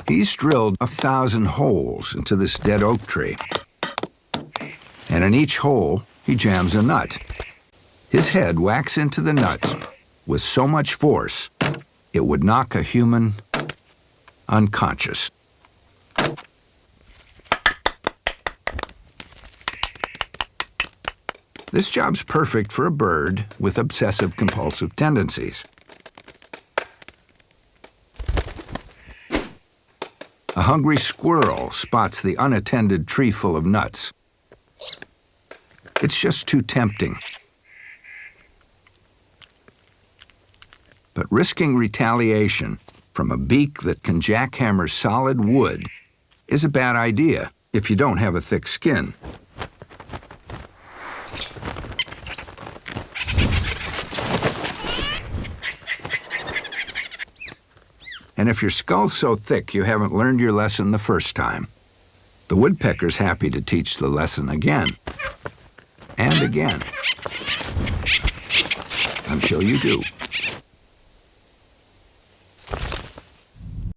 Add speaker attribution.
Speaker 1: He's drilled 1,000 holes into this dead oak tree. And in each hole, he jams a nut. His head whacks into the nuts with so much force, it would knock a human unconscious. This job's perfect for a bird with obsessive-compulsive tendencies. A hungry squirrel spots the unattended tree full of nuts. It's just too tempting. But risking retaliation from a beak that can jackhammer solid wood is a bad idea if you don't have a thick skin. And if your skull's so thick you haven't learned your lesson the first time, the woodpecker's happy to teach the lesson again and again until you do.